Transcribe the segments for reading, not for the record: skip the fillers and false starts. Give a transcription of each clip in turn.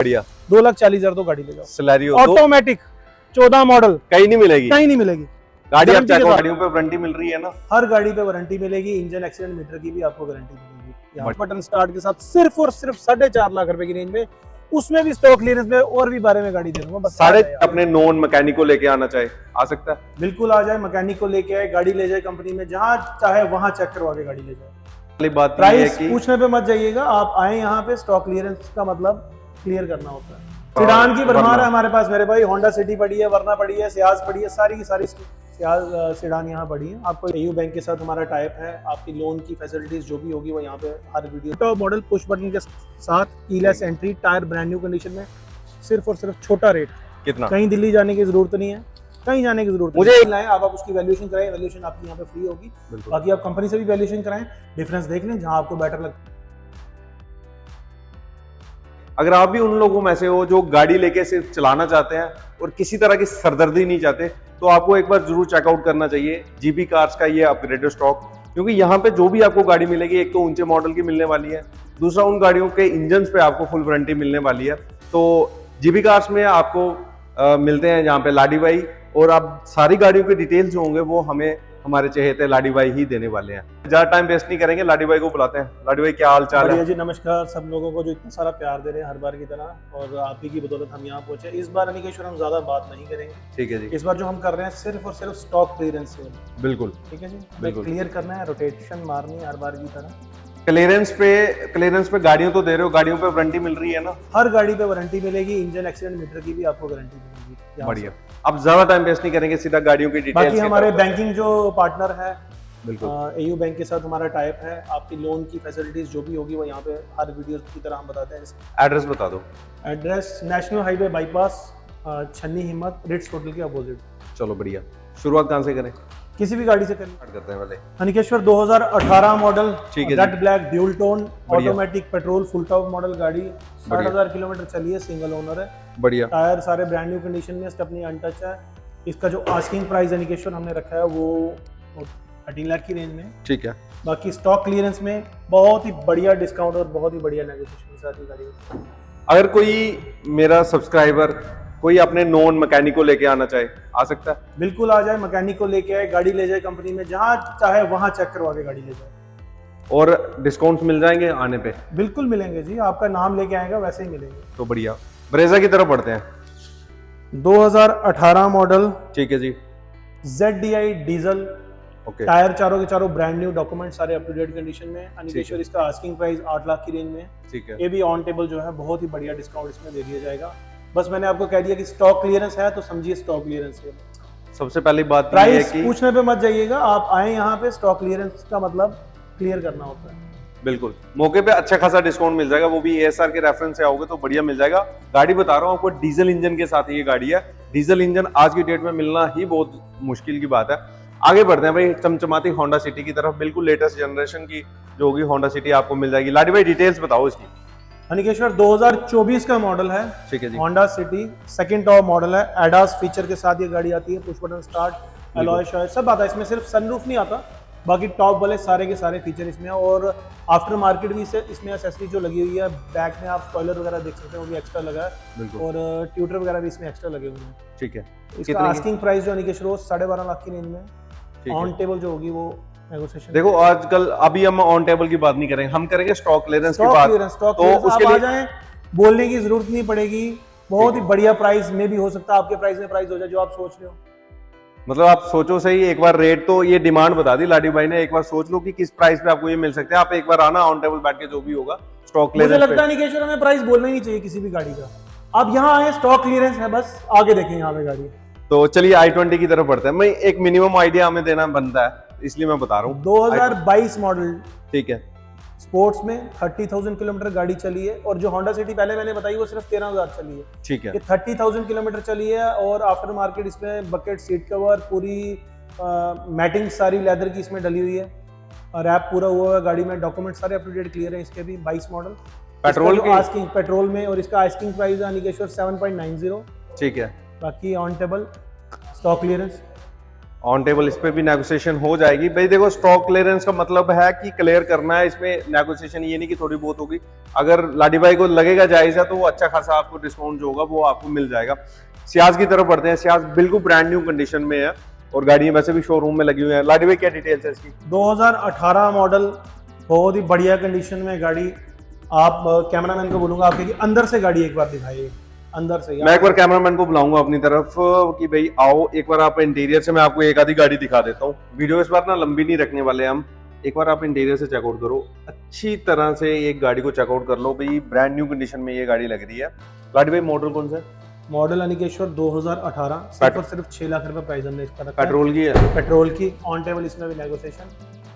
बढ़िया। 2,40,000 तो गाड़ी ले जाओ। सिलेरियो ऑटोमेटिक 14 मॉडल, कहीं नहीं मिलेगी। कहीं नहीं मिलेगी। गाड़ी आप गारंटी के चेक साथ। गाड़ियों पे वारंटी मिल रही है ना? हर गाड़ी पे वारंटी मिलेगी, इंजन एक्सीडेंट मीटर की भी आपको गारंटी मिलेगी। यहाँ बटन स्टार्ट के साथ सिर्फ और सिर्फ 4.5 लाख रुपए की रेंज में, उसमें भी स्टॉक क्लियरेंस में और भी बारे में गाड़ी दे दूंगा। बस साढ़े अपने नॉन मैकेनिक को लेके आना चाहे आ सकता है? बिल्कुल आ जाए, मैकेनिक को लेके आए, गाड़ी ले जाए कंपनी में, जहाँ चाहे वहाँ चेक करवा के गाड़ी ले जाए। पहली बात ये है प्राइस कि पूछने पे मत जाइएगा, आप आए यहाँ पे, स्टॉक क्लियरेंस का मतलब क्लियर करना होता है। सिडान की भरमार है हमारे पास मेरे भाई, होंडा सिटी पड़ी है, वरना पड़ी है, सियाज पड़ी है, सारी की सारी सिडान यहाँ पड़ी है। आपको एयू बैंक के साथ हमारा टाइप है, आपकी लोन की फैसिलिटीज जो भी होगी वो यहाँ पे हर video. Top model push button के साथ, keyless entry, tyre brand new condition में, सिर्फ और सिर्फ छोटा रेट। कितना? कहीं दिल्ली जाने की जरूरत नहीं है, कहीं जाने की जरूरत मुझे नहीं है। आप उसकी वैल्यूएशन कराएं, वैल्यूएशन आपकी यहाँ पे फ्री होगी। बाकी आप कंपनी से भी वैल्यूएशन कराएं, डिफरेंस देख लें जहाँ आपको बेटर लगता है। अगर आप भी उन लोगों में से हो जो गाड़ी लेके सिर्फ चलाना चाहते हैं और किसी तरह की सरदर्दी नहीं चाहते, तो आपको एक बार जरूर चेकआउट करना चाहिए जीबी कार्स का ये अपग्रेडेड स्टॉक। क्योंकि यहाँ पे जो भी आपको गाड़ी मिलेगी, एक तो ऊंचे मॉडल की मिलने वाली है, दूसरा उन गाड़ियों के इंजन पे आपको फुल वारंटी मिलने वाली है। तो जीबी कार्स में आपको मिलते हैं जहाँ पे लाडी भाई, और आप सारी गाड़ियों के डिटेल्स जो होंगे वो हमें हमारे चहेते लाडी भाई ही देने वाले हैं। ज्यादा टाइम वेस्ट नहीं करेंगे, लाडी भाई को बुलाते हैं। लाडी भाई क्या हाल चाल है? जी नमस्कार सब लोगों को जो इतना सारा प्यार दे रहे हैं हर बार की तरह, और आप ही की बदौलत हम यहाँ पहुंचे। इस बार अनिकेश्वर हम ज्यादा बात नहीं करेंगे, ठीक है जी। इस बार जो हम कर रहे हैं सिर्फ और सिर्फ स्टॉक क्लियरेंस सेल। बिल्कुल ठीक है जी, बिल्कुल क्लियर करना है, रोटेशन मारनी है हर बार की तरह। क्लियरेंस पे गाड़ियों तो दे रहे हो, गाड़ियों पे वारंटी मिल रही है ना? हर गाड़ी पे वारंटी मिलेगी, इंजन एक्सीडेंट मीटर की भी आपको गारंटी मिलेगी। बढ़िया। अब ज्यादा टाइम वेस्ट नहीं करेंगे, सीधा गाड़ियों की डिटेल्स। बाकी हमारे बैंकिंग जो पार्टनर है, बिल्कुल एयू बैंक के साथ हमारा टाइप है, आपकी लोन की फैसिलिटीज जो भी होगी वो यहाँ पे हर वीडियो की तरह हम बताते हैं। एड्रेस बता दो। एड्रेस नेशनल हाईवे बाईपास, छन्नी हिम्मत, रिट्स होटल के अपोजिट। चलो बढ़िया। शुरुआत कहाँ से करें? किसी भी गाड़ी से स्टार्ट करते हैं पहले। अनिकेश्वर 2018 मॉडल, ठीक है jet black dual tone, automatic petrol full top model गाड़ी, 60,000 किलोमीटर चली है, सिंगल ओनर है। बढ़िया। टायर सारे ब्रांड न्यू कंडीशन में, स्टेपनी अनटच है। इसका जो आस्किंग प्राइस अनिकेश्वर हमने रखा है वो 13 लाख की रेंज में। ठीक है। बाकी स्टॉक क्लियरेंस में बहुत ही बढ़िया डिस्काउंट और बहुत ही बढ़िया नेगोशिएशन के साथ ही गाड़ी। अगर कोई मेरा सब्सक्राइबर कोई अपने नॉन मैकेनिक को लेके आना चाहे, आ सकता है? बिल्कुल आ जाए, मैकेनिक को लेके आए, गाड़ी ले जाए कंपनी में, जहाँ चाहे वहाँ चेक करवा के गाड़ी ले जाए। और डिस्काउंट्स मिल जाएंगे आने पे? बिल्कुल मिलेंगे जी, आपका नाम लेके आएगा वैसे ही मिलेंगे। तो बढ़िया। ब्रेजा की तरफ बढ़ते हैं। 2018 मॉडल, ठीक है जी। ZDI diesel, okay. टायर चारों के चारों ब्रांड न्यू, डॉक्यूमेंट सारे अप टू डेट कंडीशन में। अनिकेश्वर इसका आस्किंग प्राइस 8 लाख की रेंज में। ठीक है। ये भी ऑन टेबल जो है बहुत ही बढ़िया डिस्काउंट इसमें दे दिया जाएगा। बस मैंने आपको कह दिया कि स्टॉक क्लियरेंस है तो समझिए स्टॉक क्लियरेंस है। सबसे पहली बात ये है प्राइस कि पूछने पे मत जाइएगा, आप आए यहाँ पे, स्टॉक क्लियरेंस का मतलब क्लियर करना होता है। बिल्कुल मौके पे अच्छा खासा डिस्काउंट मिल जाएगा, वो भी ASR के रेफरेंस से आओगे तो बढ़िया मिल जाएगा। गाड़ी बता रहा हूँ आपको, डीजल इंजन के साथ ये गाड़ी है। डीजल इंजन आज की डेट में मिलना ही बहुत मुश्किल की बात है। आगे बढ़ते हैं भाई चमचमाती होंडा सिटी की तरफ। बिल्कुल लेटेस्ट जनरेशन की जो होगी होंडा सिटी आपको मिल जाएगी। लाडी भाई डिटेल्स बताओ इसकी। अनिकेश्वर 2024 का मॉडल है, ठीक है जी। Honda City second top model है। एडास फीचर के साथ ये गाड़ी आती है, पुश बटन स्टार्ट, अलॉय शॉय सब आता है इसमें, सिर्फ सनरूफ नहीं आता, बाकी टॉप वाले सारे के सारे फीचर इसमें। और आफ्टर मार्केट भी इसमें एक्सेसरी जो लगी हुई है, बैक में आप स्पॉइलर वगैरह देख सकते हैं वो भी एक्स्ट्रा लगा है, और ट्यूटर वगैरह भी इसमें एक्स्ट्रा लगे हुए हैं। ठीक है। इसका आस्किंग प्राइस जो अनिकेश्वर 12.5 लाख की रेंज में, ऑन टेबल जो होगी वो नेगोशिएशन। देखो आजकल अभी हम ऑन टेबल की बात नहीं करेंगे, हम करेंगे स्टॉक क्लियरेंस की बात। तो उसके लिए आ जाएं, बोलने की जरूरत नहीं पड़ेगी, बहुत ही बढ़िया प्राइस में भी हो सकता है, आपके प्राइस में प्राइस हो जाए जो आप सोच रहे हो। मतलब आप सोचो सही, एक बार रेट तो ये डिमांड बता दी लाडी भाई ने, एक बार सोच लो कि किस प्राइस पे आपको ये मिल सकते हैं। आप एक बार आना ऑन टेबल बैठ के, जो भी होगा स्टॉक क्लियरेंस। मुझे लगता है निकेश्वर हमें प्राइस बोलना ही नहीं चाहिए किसी भी गाड़ी का। आप यहाँ आए, स्टॉक क्लियरेंस है, बस आगे देखें यहाँ पे गाड़ी। तो चलिए i20 की तरफ बढ़ते हैं। मैं एक मिनिमम आइडिया हमें देना बनता है, इसलिए मैं बता रहा हूँ। 2022 मॉडल, ठीक है। स्पोर्ट्स में 30,000 किलोमीटर गाड़ी चली है, और जो होंडा सिटी पहले मैंने बताई वो सिर्फ 13,000 चली है। ठीक है। ये 30,000 किलोमीटर चली है, और आफ्टर मार्केट इसमें बकेट, सीट कवर, पूरी मैटिंग सारी लेदर की इसमें डली हुई है, और रैप पूरा हुआ है गाड़ी में, डॉक्यूमेंट सारे अप टू डेट क्लियर है इसके भी। 22 मॉडल पेट्रोल की आस्किंग पेट्रोल में, और इसका आस्किंग प्राइस है अनिकेश्वर 7.90। ठीक है। बाकी on table stock clearance. On table इस पे भी नेगोशिएशन हो जाएगी भाई। देखो स्टॉक क्लियरेंस का मतलब है कि क्लियर करना है, इसमें नेगोशिएशन ये नहीं कि थोड़ी बहुत होगी। अगर लाडी भाई को लगेगा जायजा तो वो अच्छा खासा आपको डिस्काउंट जो होगा वो आपको मिल जाएगा। सियाज की तरफ बढ़ते हैं। सियाज बिल्कुल ब्रांड न्यू कंडीशन में है और गाड़ियां वैसे भी शोरूम में लगी हुई है। लाडी भाई क्या डिटेल्स है इसकी? 2018 मॉडल, बहुत ही बढ़िया कंडीशन में गाड़ी। आप कैमरामैन को बोलूंगा आपके कि अंदर से गाड़ी एक बार दिखाइए, अंदर से। मैं एक बार कैमरामैन को बुलाऊंगा अपनी तरफ कि भाई आओ एक बार आप इंटीरियर से, मैं आपको एक आधी गाड़ी दिखा देता हूँ। वीडियो इस बार ना लंबी नहीं रखने वाले हम। एक बार आप इंटीरियर से चेकआउट करो, अच्छी तरह से एक गाड़ी को चेकआउट कर लो भाई। ब्रांड न्यू कंडीशन में ये गाड़ी लग रही है। लाडी भाई मॉडल कौन सा है? मॉडल अनिकेश्वर 2018, सिर्फ और सिर्फ 6 लाख रुपए प्राइस हमने इसका रखा है। पेट्रोल की है? पेट्रोल की। ऑन टेबल इसमें भी नेगोशिएशन,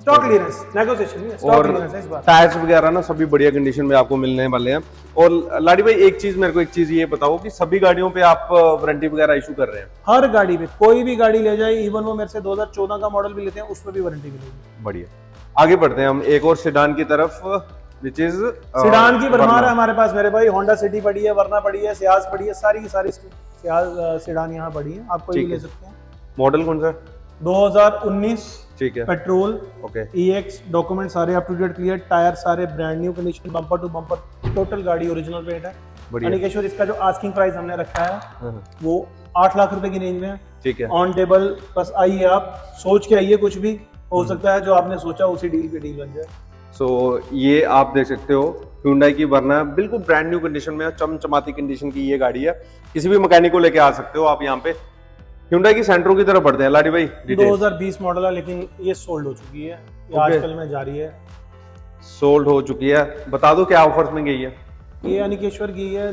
स्टॉक क्लियरेंस, नेगोशिएशन नहीं है, स्टॉक और क्लियरेंस है इस बार। टायर्स वगैरह ना सभी बढ़िया कंडीशन में आपको मिलने वाले हैं। और लाडी भाई एक चीज मेरे को ये बताओ कि सभी गाड़ियों पे आप वारंटी वगैरह इशू कर रहे हैं? हर गाड़ी पे, कोई भी गाड़ी ले जाए, इवन वो मेरे से 2014 का मॉडल भी लेते हैं, उसमें भी वारंटी मिलेगी। बढ़िया। आगे बढ़ते हैं हम एक और सेडान की तरफ, विच इज सेडान की भरमार है हमारे पास मेरे भाई। होंडा सिटी पड़ी है, वरना पड़ी है, सियाज पड़ी है, सारी की सारी सियाज सेडान यहाँ पड़ी है, आप कोई भी ले सकते हैं। मॉडल कौन सा? 2019, ठीक है। Petrol, okay. EX, डॉक्यूमेंट सारे up to date clear, tyre सारे brand new condition, bumper to bumper, total गाड़ी ओरिजिनल पेंट है। बढ़िया। अनिकेश्वर इसका जो आस्किंग प्राइस हमने रखा है वो 8 लाख रुपए की रेंज में है। ठीक है। ऑन टेबल बस आइए, आप सोच के आइए, कुछ भी हो सकता है, जो आपने सोचा उसी डील पे डील बन जाए। सो ये आप देख सकते हो Hyundai की वरना बिल्कुल ब्रांड न्यू कंडीशन में, चमचमाती कंडीशन की ये गाड़ी है। किसी भी मैकेनिक को लेके आ सकते हो आप यहाँ पे। Hyundai की सेंट्रो की तरफ बढ़ते हैं लाडी भाई। 2020 मॉडल है, लेकिन ये सोल्ड हो चुकी है, ये आजकल में जारी है। सोल्ड हो चुकी है। बता दो क्या ऑफर्स में गई है? ये अनिकेश्वर की है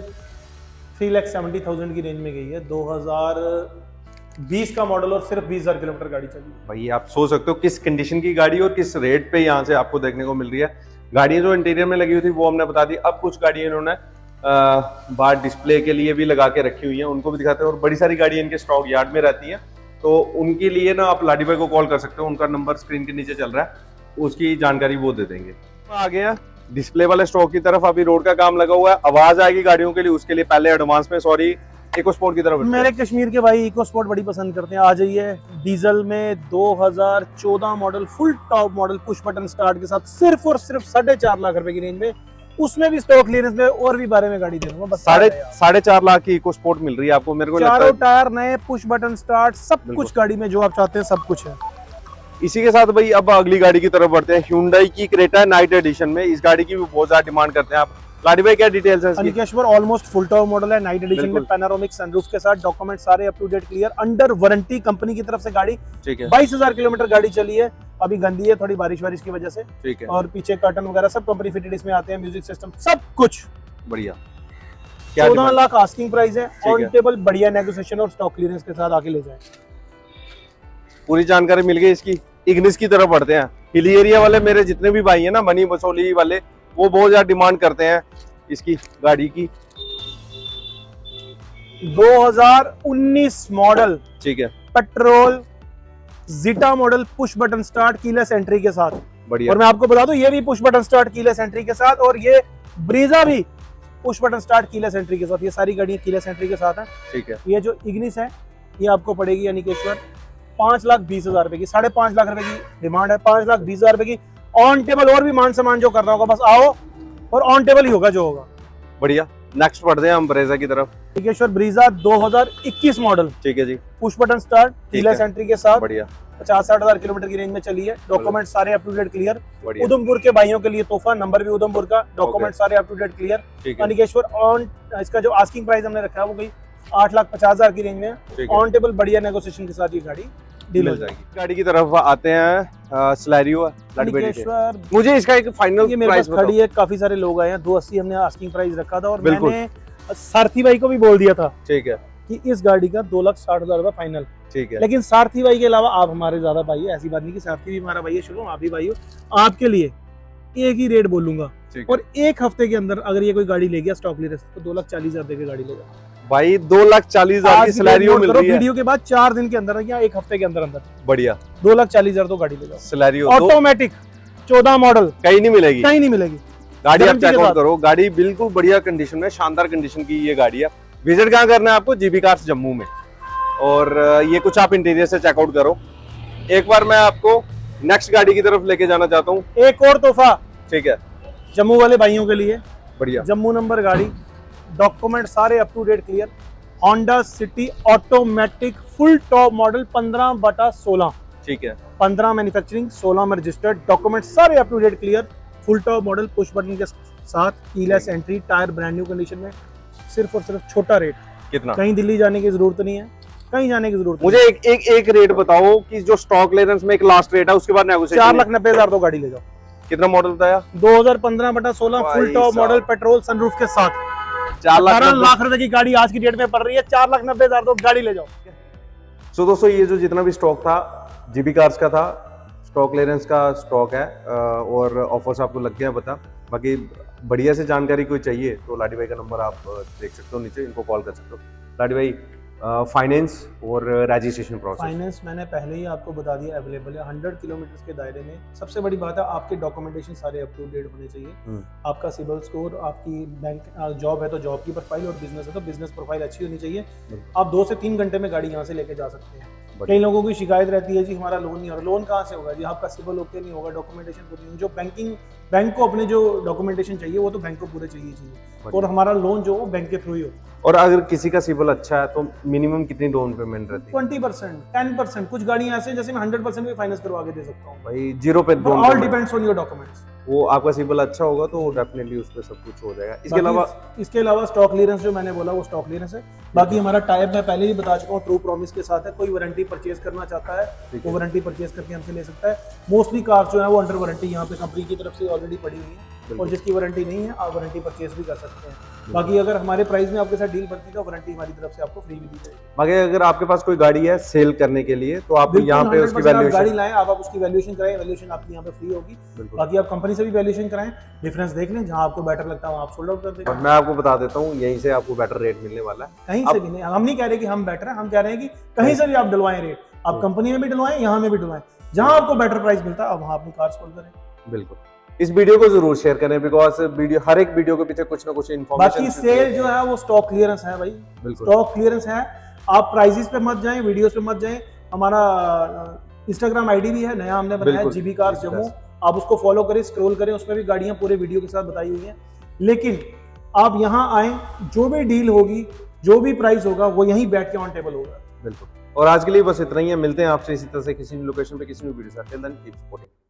3,70,000 की रेंज में गई है। 2020 का मॉडल और सिर्फ 20,000 किलोमीटर गाड़ी चली है। भाई आप सोच सकते हो किस कंडीशन की गाड़ी और किस रेट पे यहाँ से आपको देखने को मिल रही है। गाड़ियाँ जो इंटीरियर में लगी हुई थी वो हमने बता दी। अब कुछ गाड़ियाँ इन्होंने बाहर डिस्प्ले के लिए भी लगा के रखी हुई हैं, उनको भी दिखाते हैं। और बड़ी सारी गाड़ियाँ इनके स्टॉक यार्ड में रहती हैं, तो उनके लिए ना आप लाडी भाई को कॉल कर सकते हो। उनका नंबर स्क्रीन के नीचे चल रहा है, उसकी जानकारी वो दे देंगे। आ गया डिस्प्ले वाले स्टॉक की तरफ। अभी रोड का काम लगा हुआ है, आवाज आएगी गाड़ियों के लिए, उसके लिए पहले एडवांस में सॉरी इको स्पोर्ट की तरफ। मेरे कश्मीर के भाई इको स्पोर्ट बड़ी पसंद करते हैं। आ जाइए, डीजल में 2014 model, full top model, push button start के साथ, सिर्फ और सिर्फ 4.5 लाख रुपए की रेंज में, उसमें भी स्टॉक क्लियरेंस में। और भी बारे में गाड़ी दे दूंगा, बस 4.5 लाख की इको स्पोर्ट मिल रही है आपको। मेरे को लगता है चारों टायर नए, पुश बटन स्टार्ट, सब कुछ गाड़ी में जो आप चाहते हैं सब कुछ है। इसी के साथ भाई अब अगली गाड़ी की तरफ बढ़ते हैं। Hyundai की क्रेटा नाइट एडिशन में। इस गाड़ी की भी बहुत ज्यादा डिमांड करते हैं आप। लाडी भाई क्या डिटेल्स है इसकी? अनिकेश्वर ऑलमोस्ट फुल टॉप मॉडल है, नाइट एडिशन में, पैनोरामिक सनरूफ के साथ, डॉक्यूमेंट सारे up to date clear, under warranty company की तरफ से गाड़ी। ठीक है। 22,000 किलोमीटर गाड़ी चली है, अभी गंदी है थोड़ी बारिश वारिश की वजह से। ठीक है। और पीछे कर्टन वगैरह सब कंपनी फिटेड इसमें आते हैं, म्यूजिक सिस्टम सब कुछ बढ़िया। 14 लाख आस्किंग प्राइस है। है। ऑन टेबल बढ़िया नेगोशिएशन और स्टॉक क्लियरेंस के साथ आके ले जाएं। पूरी जानकारी मिल गई इसकी। इग्निस की तरफ बढ़ते हैं। हिली एरिया वाले मेरे जितने भी भाई हैं ना, मनी बसोली वाले, वो बहुत ज्यादा डिमांड करते हैं इसकी गाड़ी की। 2019 मॉडल, ठीक है। Petrol, zeta model, push button start, keyless entry के साथ। बढ़िया। और मैं आपको बता दूं ये भी push button start keyless entry के साथ, और ये ब्रीजा भी push button start keyless entry के साथ। ये सारी गाड़ियां कीलेस एंट्री के साथ हैं। ठीक है। ये जो इग्निस है ये आपको पड़ेगी अनिकेश्वर 5,20,000 रुपए की। 5.5 लाख रुपए की डिमांड है, 5,20,000 रुपए की। ऑन टेबल और भी मान सम्मान जो करना होगा, बस आओ और ऑन टेबल ही होगा जो होगा। बढ़िया। नेक्स्ट बढ़ते हैं हम ब्रेजा की तरफ। अनिकेश्वर ब्रीजा 2021 मॉडल, ठीक है जी। Push button start, keyless entry के साथ, बढ़िया। 50-60 हजार किलोमीटर की रेंज में चली है। डॉक्यूमेंट सारे अप टू डेट क्लियर। बढ़िया। उधमपुर के भाइयों के लिए तोहफा, नंबर भी उधमपुर का, डॉक्यूमेंट सारे अप टू डेट क्लियर। ठीक है। अनिकेश्वर ऑन, इसका जो आस्किंग प्राइस हमने रखा है वो गई 8,50,000 की रेंज में। ऑन टेबल बढ़िया नेगोशिएशन के साथ ये गाड़ी डील हो जाएगी। गाड़ी की तरफ आते हैं। स्लैरियो। अनिकेश्वर मुझे इसका एक फाइनल ये मेरे प्राइस पास खड़ी है, काफी सारे लोग आए हैं। 280 हमने आस्किंग प्राइस रखा था, और बिल्कुल। मैंने सारथी भाई को भी बोल दिया था ठीक है कि इस गाड़ी का 2,60,000 रुपए फाइनल। ठीक है। लेकिन सारथी भाई के अलावा आप हमारे ज्यादा भाई है, ऐसी बात नहीं कि सारथी भी हमारा भाई है, शुरू आप भी भाई हो, आपके लिए एक ही रेट बोलूंगा। और एक हफ्ते के अंदर अगर ये कोई गाड़ी ले गया स्टॉक क्लियरेंस तो 2,40,000 देके गाड़ी लेगा भाई। 2,40,000 की स्लैरियो मिल रही है वीडियो के बाद 4 दिन के अंदर या एक हफ्ते के अंदर अंदर। बढ़िया। 2,40,000 तो गाड़ी लेगा। स्लैरियो ऑटोमेटिक 14 मॉडल, कहीं नहीं मिलेगी, कहीं नहीं मिलेगी। गाड़ी आप चेकआउट करो। गाड़ी बिल्कुल बढ़िया कंडीशन में, शानदार कंडीशन की ये गाड़ी है। विजिट कहाँ करना है आपको? जीबी कार्स जम्मू में। और ये कुछ आप इंटीरियर से चेकआउट करो। एक बार मैं आपको नेक्स्ट गाड़ी की तरफ लेके जाना चाहता हूँ। एक और तोहफा ठीक है, जम्मू वाले भाइयों के लिए, बढ़िया। जम्मू नंबर गाड़ी, डॉक्यूमेंट सारे up to date clear, Honda City automatic full top model 15/16, ठीक है, 15 मैन्युफैक्चरिंग, 16 में रजिस्टर्ड, डॉक्यूमेंट सारे up to date clear, full top model, push button के साथ, keyless entry, tyre brand new condition में, सिर्फ और सिर्फ छोटा रेट। कितना? कहीं दिल्ली जाने की जरूरत नहीं है, कहीं जाने की जरूरत मुझे एक रेट बताओ कि जो स्टॉक क्लियरेंस में एक लास्ट रेट है, उसके बाद नेगोशिएशन। 4,90,000 तो गाड़ी ले जाओ। कितना मॉडल बताया? 2015/16 full top model, petrol sunroof के साथ, 4 लाख रुपए की गाड़ी आज की डेट में पड़ रही है, 4,90,000 तो गाड़ी ले जाओ। सो दोस्तों, ये जो जितना भी स्टॉक था जीबी कार्स का था, स्टॉक क्लियरेंस का स्टॉक है और ऑफर्स आपको लग गया पता। बाकी बढ़िया से जानकारी कोई चाहिए तो लाडी भाई का नंबर आप देख सकते हो नीचे, इनको कॉल कर सकते हो। लाडी भाई, फाइनेंस और रजिस्ट्रेशन प्रोसेस। फाइनेंस मैंने पहले ही आपको बता दिया अवेलेबल है 100 किलोमीटर के दायरे में। सबसे बड़ी बात है, आपके डॉक्यूमेंटेशन सारे अप टू डेट होने चाहिए। आपका सिबिल स्कोर, आपकी बैंक जॉब है तो जॉब की प्रोफाइल, और बिजनेस है तो बिजनेस प्रोफाइल अच्छी होनी चाहिए। आप 2 से 3 घंटे में गाड़ी यहाँ से लेके जा सकते हैं। कई लोगों की शिकायत रहती है जी हमारा लोन नहीं हो रहा। लोन कहाँ से होगा जी? आपका सिबिल ओके नहीं होगा, डॉक्यूमेंटेशन पूरी नहीं, जो बैंक को अपने जो डॉक्यूमेंटेशन चाहिए वो तो बैंक को पूरे चाहिए, और हमारा लोन जो बैंक के थ्रू ही होता है। और अगर किसी का सिबिल अच्छा है तो मिनिमम कितनी डाउन पेमेंट रहती है? 20%, 10%। कुछ गाड़ियां ऐसे हैं जैसे मैं 100% भी फाइनेंस करवा के दे सकता हूँ भाई, 0 पे down. All depends on your documents. वो आपका सिबिल अच्छा होगा तो डेफिनेटली उस पर सब कुछ हो जाएगा। इसके अलावा स्टॉक क्लियरेंस जो मैंने बोला वो स्टॉक क्लियरेंस है। बाकी हमारा टाइप मैं पहले ही बता चुका हूँ, ट्रू प्रॉमिस के साथ है। कोई वारंटी परचेज करना चाहता है वो वारंटी परचेज करके हमसे ले सकता है। मोस्टली कार जो है वो अंडर वारंटी यहाँ पे कंपनी की तरफ से ऑलरेडी पड़ी हुई है, और जिसकी वारंटी नहीं है आप वारंटी परचेज भी कर सकते हैं। बाकी अगर हमारे प्राइस में आपके साथ डील बनती है तो वारंटी हमारी तरफ से आपको फ्री भी दी जाएगी। बाकी अगर आपके पास कोई गाड़ी है सेल करने के लिए तो आप यहाँ पे उसकी वैल्यूएशन गाड़ी लाएं, आप उसकी वैल्यूएशन कराएं, वैल्यूएशन आपकी यहाँ पे फ्री होगी। बाकी आप कंपनी से भी वैल्यूएशन कराएं, डिफरेंस देख लें, जहाँ आपको बेटर लगता है वहाँ आप सोल्ड आउट कर दें। मैं आपको बता देता हूँ, यहीं से आपको बेटर रेट मिलने वाला है। कहीं से भी नहीं, हम नहीं कह रहे कि हम बेटर हैं, हम कह रहे हैं कि कहीं से भी आप डलवाएं रेट, आप कंपनी में भी डलवाएं, यहाँ में भी डलवाएं, जहाँ आपको बेटर प्राइस मिलता है आप वहाँ अपनी कार सोल्ड करें। बिल्कुल, इस वीडियो को जरूर शेयर करें, बिकॉज हर एक वीडियो के पीछे कुछ ना कुछ इन्फॉर्मेशन। बाकी सेल जो है वो स्टॉक क्लियरेंस है भाई, स्टॉक क्लियरेंस है। आप प्राइसेस पे मत जाएं, वीडियोस पे मत जाएं। हमारा इंस्टाग्राम आईडी भी है, नया हमने बनाया जीबी कार्स जम्मू, आप उसको फॉलो करें, स्क्रॉल करें, उसमें भी गाड़ियां पूरे वीडियो के साथ बताई हुई हैं। लेकिन आप यहाँ आए, जो भी डील होगी, जो भी प्राइस होगा वो यहीं बैठ के ऑन टेबल होगा। बिल्कुल। और आज के लिए बस इतना ही है, मिलते हैं आपसे इसी तरह से किसी भी लोकेशन पे किसी भी वीडियो से। Till then keep supporting.